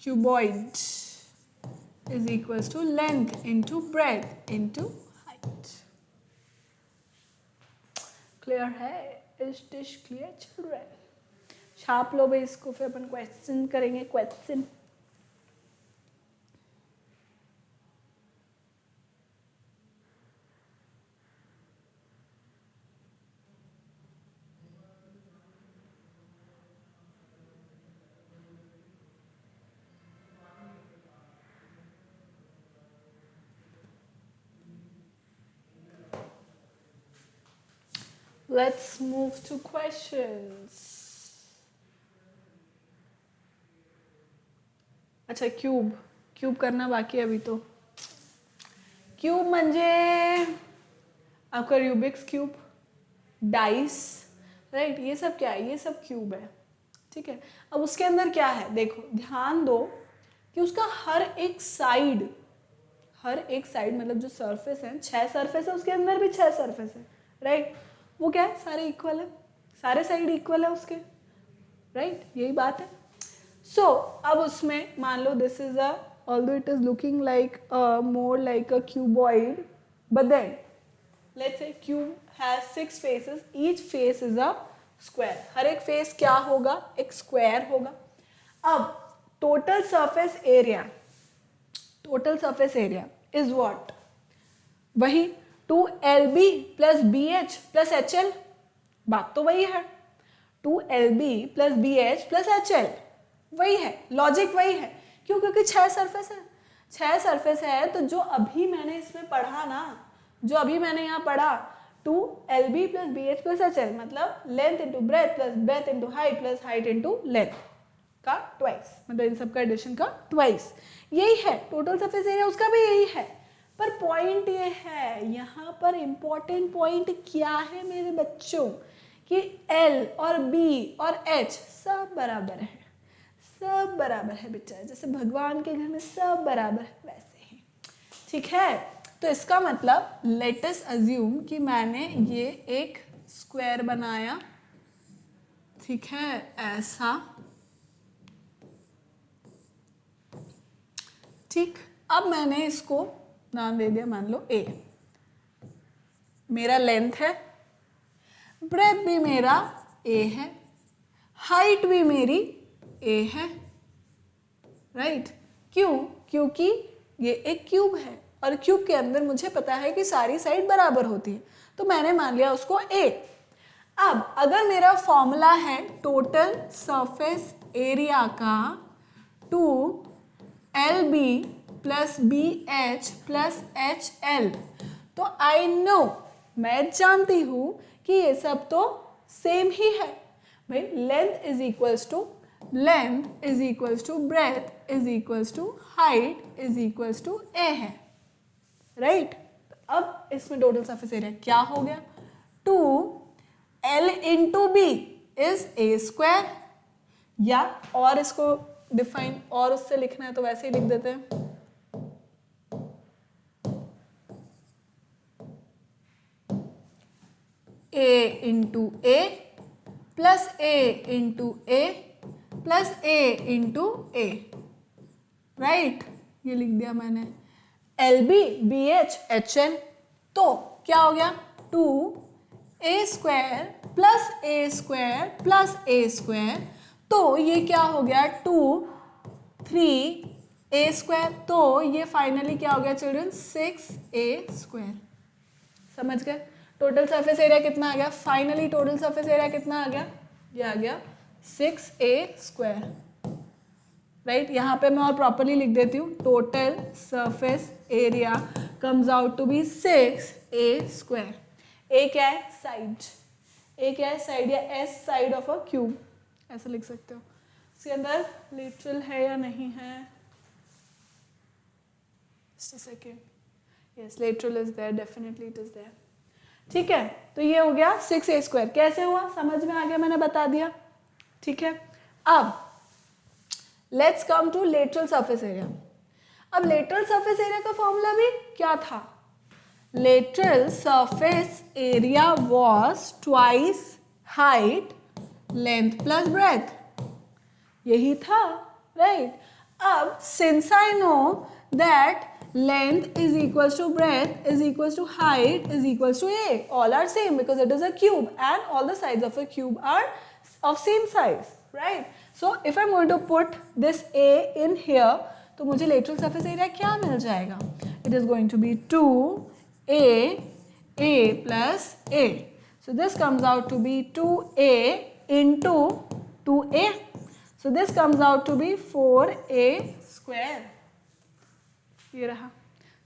cuboid is equals to length into breadth into height. Clear है? Is this clear children? छाप लो भाई इसको, फिर अपन क्वेश्चन करेंगे, question. Let's move to questions. अच्छा, cube करना बाकी है अभी तो। क्यूब म्हणजे आपका रूबिक्स क्यूब, डाइस, राइट, ये सब क्या है, ये सब क्यूब है, ठीक है। अब उसके अंदर क्या है, देखो ध्यान दो कि उसका हर एक साइड मतलब जो सरफेस है, 6 सरफेस है, उसके अंदर भी 6 सरफेस है, राइट। वो क्या है, सारे इक्वल है, सारे साइड इक्वल है उसके, राइट, यही बात है। सो अब उसमें मान लो this is a, although it is looking like more like a cuboid, but then let's say cube has 6 faces, each face is a square, हर एक फेस क्या होगा, एक स्क्वायर होगा। अब total surface area is what, वही 2LB plus BH plus HL, बात तो वही है, 2LB plus BH plus HL वही है, लॉजिक वही है। क्यों? क्योंकि 6 सरफेस है, 6 सरफेस है, तो जो अभी मैंने इसमें पढ़ा ना, जो अभी मैंने यहाँ पढ़ा 2LB plus BH plus HL, मतलब length into breath plus breadth into height plus height into length का ट्वाइस, मतलब इन सब का एडिशन का ट्वाइस, यही है टोटल सरफेस एरिया, उसका भी यही है। पर पॉइंट ये है, यहाँ पर इंपॉर्टेंट पॉइंट क्या है मेरे बच्चों, कि L और B और H सब बराबर है, सब बराबर है बेटा, जैसे भगवान के घर में सब बराबर है वैसे ही, ठीक है। तो इसका मतलब लेट अस अज्यूम कि मैंने ये एक स्क्वायर बनाया, ठीक है, ऐसा, ठीक। अब मैंने इसको नाम दे दिया, मान लो A, मेरा लेंथ है, ब्रेथ भी मेरा A है, हाइट भी मेरी A है, राइट। क्यों? क्योंकि ये एक क्यूब है और क्यूब के अंदर मुझे पता है कि सारी साइड बराबर होती है, तो मैंने मान लिया उसको A। अब अगर मेरा फॉर्मूला है टोटल सरफेस एरिया का 2LB plus BH plus HL, तो आई नो, मैं जानती हूं कि ये सब तो सेम ही है भाई, length is equals to length is equals to breadth is equals to height is equals to A है, राइट। अब इसमें टोटल सरफेस एरिया क्या हो गया, 2L into B is A square, या और इसको डिफाइन और उससे लिखना है तो वैसे ही लिख देते हैं, A into A plus A into A plus A into A, right, ये लिख दिया मैंने, LB BH HL, तो क्या हो गया 2A square plus A square plus A square, तो ये क्या हो गया 2 3A स्क्वायर, तो ये फाइनली क्या हो गया चिल्ड्रन 6A स्क्वायर। समझ गए टोटल सरफेस एरिया कितना आ गया, फाइनली टोटल सरफेस एरिया कितना आ गया, ये आ गया 6A स्क्वायर, राइट। यहाँ पे मैं और प्रॉपरली लिख देती हूँ, total surface area comes out to be 6A square. A क्या है, साइड, A क्या है, साइड या S side of a cube, ऐसा लिख सकते हो। इसके अंदर लिटरल है या नहीं है, just a second, yes lateral is there, definitely it is there, ठीक है। तो ये हो गया 6A स्क्वायर, कैसे हुआ समझ में आ गया, मैंने बता दिया, ठीक है। अब let's come to lateral surface area. अब लेटरल सरफेस एरिया का फॉर्मूला भी क्या था, lateral surface area was twice height length plus breadth, यही था, राइट। अब since I know that length is equals to breadth is equals to height is equals to A, all are same because it is a cube and all the sides of a cube are of same size, right? So if I'm going to put this A in here, तो मुझे lateral surface area क्या मिल जाएगा, it is going to be 2A plus A, so this comes out to be 2A into 2A, so this comes out to be 4A square, ये रहा,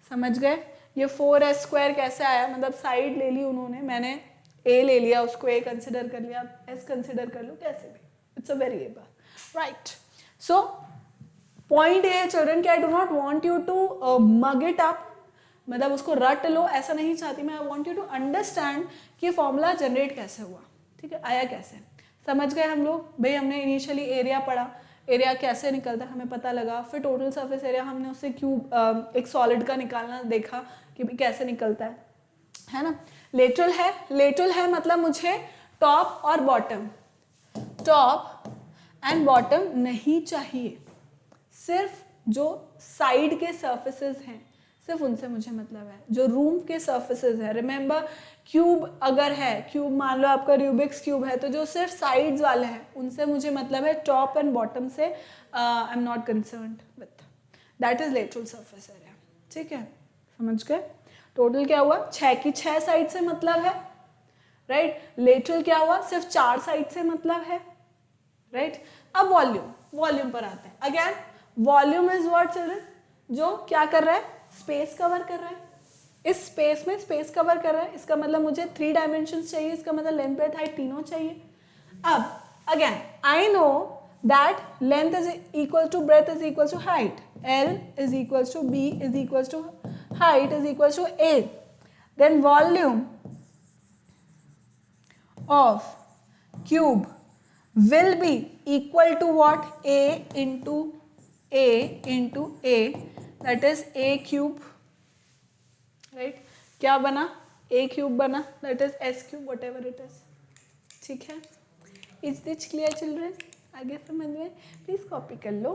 समझ गए। ये 4S square कैसे आया, मतलब साइड ले ली उन्होंने, मैंने A ले लिया, उसको A कंसिडर कर लिया, S कंसिडर कर लो, कैसे भी, it's a variable, right. So point ये है चिल्ड्रन कि I do not want you to mug it up, मतलब उसको रट लो, ऐसा नहीं चाहती मैं, I want you to understand कि फॉर्मूला जनरेट कैसे हुआ, ठीक है, आया कैसे, समझ गए हम लोग। भाई हमने इनिशियली एरिया पढ़ा, एरिया कैसे निकलता है हमें पता लगा, फिर टोटल सरफेस एरिया हमने उससे क्यूब एक सॉलिड का निकालना देखा कि भी कैसे निकलता है ना। लेटरल है मतलब मुझे टॉप और बॉटम, टॉप एंड बॉटम नहीं चाहिए, सिर्फ जो साइड के सर्फेसेस हैं सिर्फ उनसे मुझे मतलब है, जो रूम के सर्फेसेस है। रिमेंबर क्यूब अगर है, क्यूब मान लो आपका रूबिक्स क्यूब है, तो जो सिर्फ साइड्स वाले हैं उनसे मुझे मतलब है, टॉप एंड बॉटम से I am not concerned with, that is lateral surface area, ठीक है। समझ गए? टोटल क्या हुआ? 6 की 6 साइड से मतलब है, राइट? लेटरल क्या हुआ? सिर्फ 4 साइड से मतलब है, राइट? अब वॉल्यूम पर आते हैं. Again volume is what children? जो क्या कर रहा है? स्पेस कवर कर रहा है. इस स्पेस में स्पेस कवर कर रहा है, इसका मतलब मुझे 3 डायमेंशंस चाहिए, इसका मतलब लेंथ ब्रेथ हाइट तीनों चाहिए. अब again I know that length is equal to breadth is equal to height. L is equal to B is equal to height is equal to A. Then volume of cube will be equal to what? A into A, that is A cube, right? क्या बना? A cube बना, that is S cube, whatever it is. ठीक है? Is this clear children? आगे समझ में? Please copy कर लो.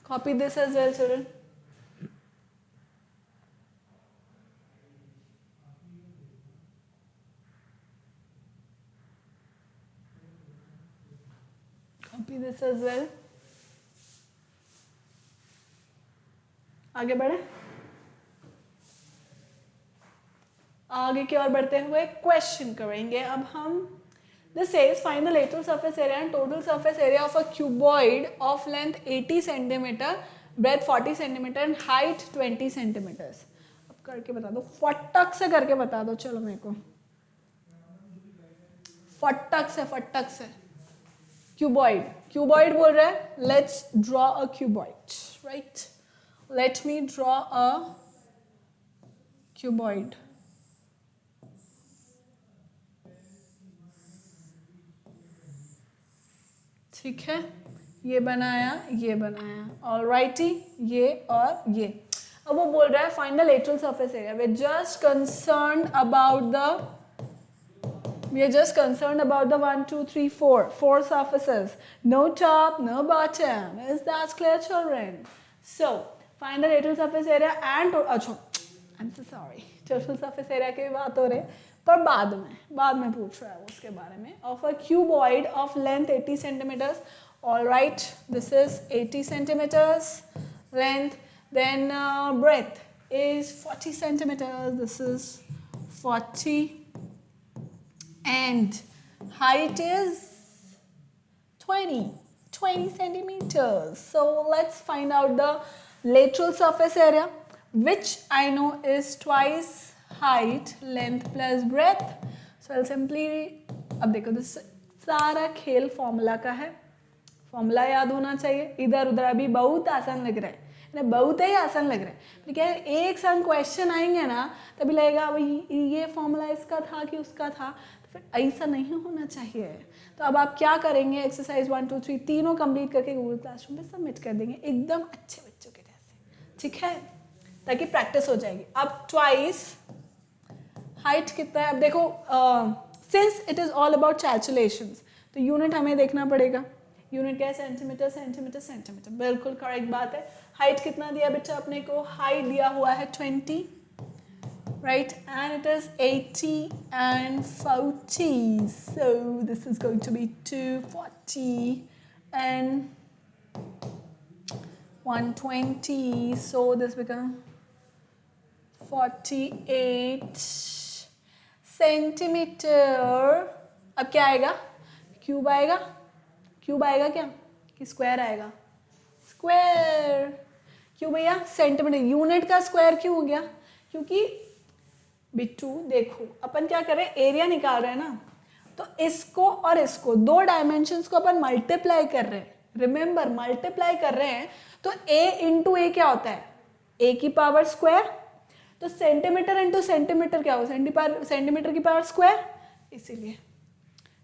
Copy this as well, children. Copy this as well. आगे बढ़े. आगे की ओर बढ़ते हुए क्वेश्चन करेंगे अब हम. This says find the lateral surface area and total surface area of a cuboid of length 80 cm, breadth 40 cm and height 20 cm. अब करके बता दो, फटक से करके बता दो. चलो मेरे को फटक से क्यूबॉइड बोल रहा है. Let's draw a cuboid, right? Let me draw a cuboid. ठीक है, ये बनाया, ऑलराइटी, ये और ये. अब वो बोल रहा है find the lateral surface area. We are just concerned about the 1 2 3 4 surfaces, no top, no bottom. Is that clear, children? So find the lateral surface area and अच्छा, I'm so sorry, total surface area की बात हो रही है, पर बाद में पूछ रहा है उसके बारे में. Of a cuboid of length 80 centimeters. All right, this is 80 centimeters length. Then breadth is 40 centimeters. This is 40. And height is 20 centimeters. So let's find out the lateral surface area, which I know is twice height, length plus breadth. So I'll simply, अब देखो this सारा खेल formula का है. Formula याद होना चाहिए. इधर उधर अभी बहुत आसान लग रहा है, बहुत ही आसान लग रहा है. ठीक है, एक साथ क्वेश्चन आएंगे ना तभी लगेगा भाई ये फॉर्मूला इसका था कि उसका था. तो फिर ऐसा नहीं होना चाहिए. तो अब आप क्या करेंगे? एक्सरसाइज 1 2 3 तीनों कंप्लीट करके गूगल क्लासरूम में सबमिट कर देंगे एकदम अच्छे बच्चों के जैसे. ठीक है, ताकि प्रैक्टिस हो जाएगी. अब ट्वाइस हाइट कितना है? अब देखो, since it is all about calculations, तो यूनिट हमें देखना पड़ेगा. यूनिट क्या है? सेंटीमीटर. बिल्कुल करेक्ट बात है. हाइट कितना दिया बेटा अपने को? हाइट दिया हुआ है 20, right? And it is 80 and 40. So this is going to be 240 and 120. So this becomes 48 centimetre. अब क्या आएगा? क्यूब आएगा क्या कि स्क्वायर आएगा? स्क्वायर. क्यों भैया? सेंटीमीटर यूनिट का स्क्वायर क्यों हो गया? क्योंकि बिट्टू देखो अपन क्या कर रहे हैं, एरिया निकाल रहे हैं ना, तो इसको और इसको दो डायमेंशंस को अपन मल्टीप्लाई कर रहे हैं. रिमेंबर मल्टीप्लाई कर रहे हैं तो a इंटू ए क्या होता है? a की पावर स्क्वायर. तो सेंटीमीटर इंटू सेंटीमीटर क्या हो? सेंटीमीटर की पावर स्क्वायर. इसीलिए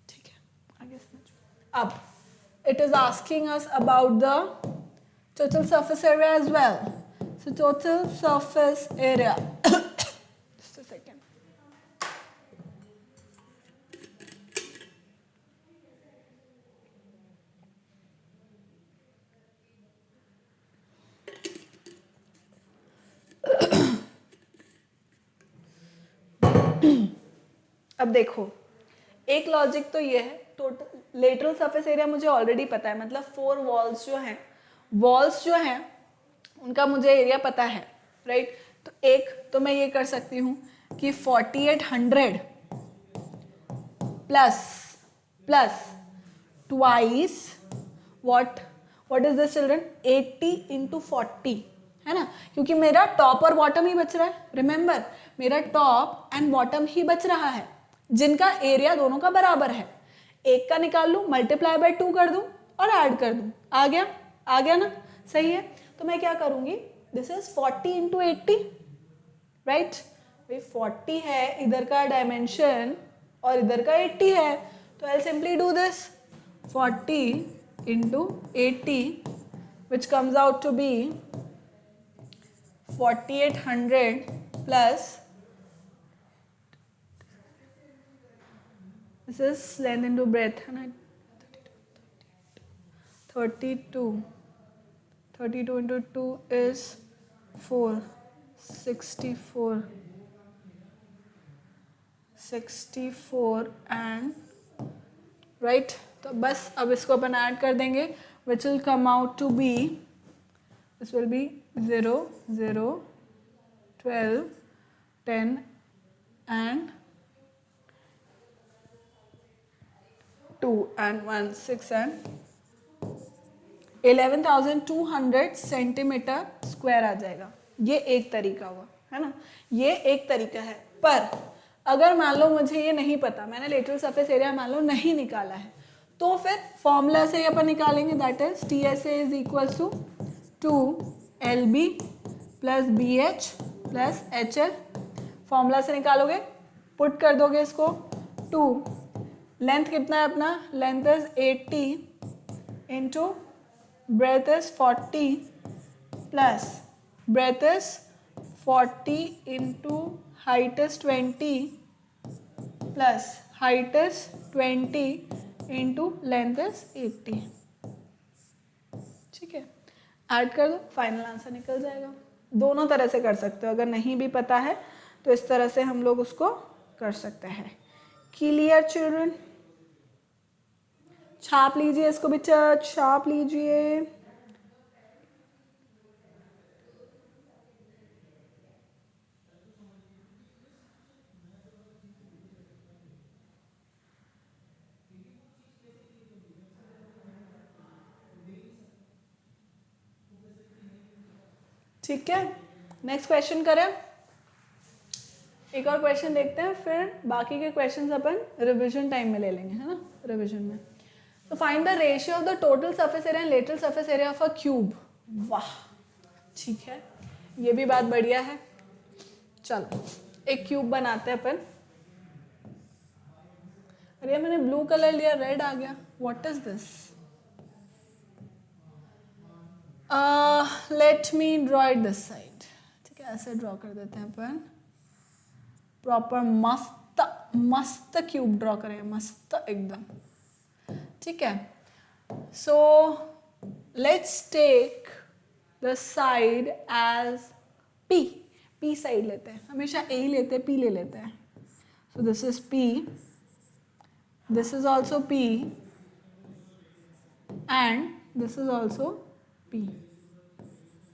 ठीक है, आगे समझो. अब it is asking us about the total surface area as well. So total surface area. Just a second. अब देखो, एक लॉजिक तो ये है, टोटल लेटरल सरफेस एरिया मुझे ऑलरेडी पता है, मतलब 4 वॉल्स जो हैं उनका मुझे एरिया पता है, राइट। तो एक तो मैं ये कर सकती हूँ कि 4800 plus twice what is this children, 80 into 40, है ना, क्योंकि मेरा टॉप और बॉटम ही बच रहा है। रिमेंबर, मेरा टॉप एंड बॉटम ही बच रहा है, जिनका एरिया दोनों का बराबर है। एक का निकाल लूँ, मल्टीप्लाई बाय 2 कर दूँ और ऐड कर दूँ, आ गया ना, सही है। तो मैं क्या करूँगी, दिस इज 40 इंटू 80, राइट। भाई 40 है इधर का डायमेंशन और इधर का 80 है, तो I simply do this 40 into 80 which comes out to be 4800 plus this is length into breadth, है ना, 32 into 2 is 64 and right। तो बस अब इसको अपन ऐड कर देंगे, which will come out to be, this will be 0 0 12 10 and 2 and 1 6 and 11,200 centimetre square आ जाएगा। ये एक तरीका हुआ, है ना, ये एक तरीका है। पर अगर मान लो मुझे ये नहीं पता, मैंने लेटरल सरफेस एरिया मान लो नहीं निकाला है, तो फिर फॉर्मूला से अपन निकालेंगे, that is TSA is equal to 2LB plus BH plus HL। Formula से निकालोगे, पुट कर दोगे इसको, 2 लेंथ कितना है अपना, length is 80 into breadth is 40 plus breadth is 40 into height is 20 plus height is 20 into length is 80। ठीक है, ऐड कर दो, फाइनल आंसर निकल जाएगा। दोनों तरह से कर सकते हो, अगर नहीं भी पता है तो इस तरह से हम लोग उसको कर सकते हैं। क्लियर चिल्ड्रन, छाप लीजिए इसको भी, छाप लीजिए। ठीक है, नेक्स्ट क्वेश्चन करें, एक और क्वेश्चन देखते हैं, फिर बाकी के क्वेश्चंस अपन रिवीजन टाइम में ले लेंगे, है ना, रिवीजन में। तो find the ratio of the total surface area and lateral surface area of a cube. वाह, ठीक है, ये भी बात बढ़िया है। चलो एक क्यूब बनाते हैं अपन। अरे मैंने ब्लू कलर लिया, रेड आ गया, what is this. Let me draw it this side. ठीक है, ऐसे ड्रॉ कर देते हैं अपन, प्रॉपर मस्त मस्त क्यूब ड्रॉ करें, मस्त एकदम। ठीक है, so let's take the side as P। P side लेते हैं, हमेशा A ही लेते हैं, P ले लेते हैं। सो this is P, this is also P and this is also P।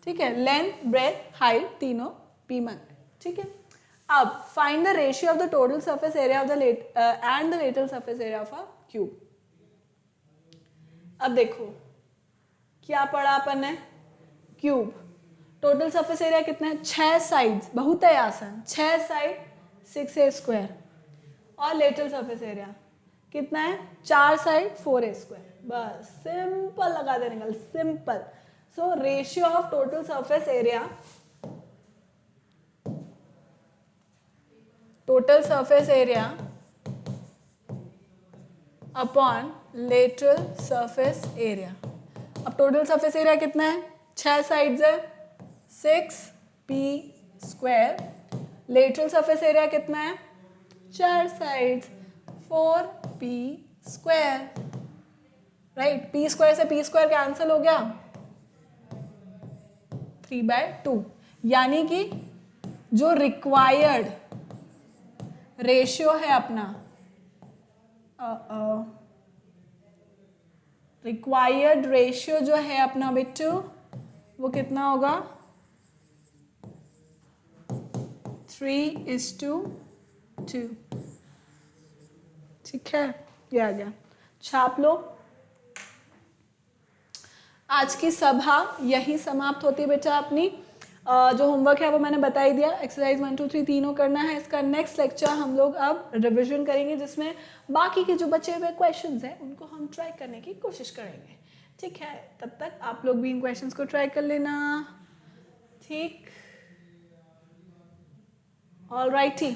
ठीक है, लेंथ ब्रेथ हाइट तीनों P में। ठीक है, अब find the ratio of the total surface area of the end the lateral surface area of a cube. अब देखो क्या पढ़ा अपन ने, क्यूब टोटल सरफेस एरिया कितना है, 6 साइड्स, बहुत है आसान, 6 साइड 6a स्क्वायर, और लेटरल सरफेस एरिया कितना है, 4 साइड 4a स्क्वायर। बस सिंपल लगा देने का, simple. So ratio of total surface area, total surface area upon lateral surface area. अब टोटल सरफेस एरिया कितना है, 6 साइड्स है, 6p square. Lateral surface area कितना है, 4 sides, 4p square, right. p square से p स्क्वायर कैंसिल हो गया, 3/2। यानी कि जो रिक्वायर्ड रेशियो है अपना, रिक्वायर्ड रेशियो जो है अपना बिट्टू वो कितना होगा 3:2। ठीक है, ये आ गया, छाप लो। आज की सभा यही समाप्त होती है बेटा अपनी। जो होमवर्क है वो मैंने बता ही दिया, एक्सरसाइज 1 2 3 तीनों करना है। इसका नेक्स्ट लेक्चर हम लोग अब रिविजन करेंगे, जिसमें बाकी के जो बचे हुए क्वेश्चंस हैं उनको हम ट्राई करने की कोशिश करेंगे। ठीक है, तब तक आप लोग भी इन क्वेश्चंस को ट्राई कर लेना। ठीक, alrighty,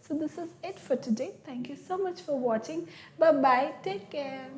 so this is it for today. Thank you so much for watching. Bye bye, take care.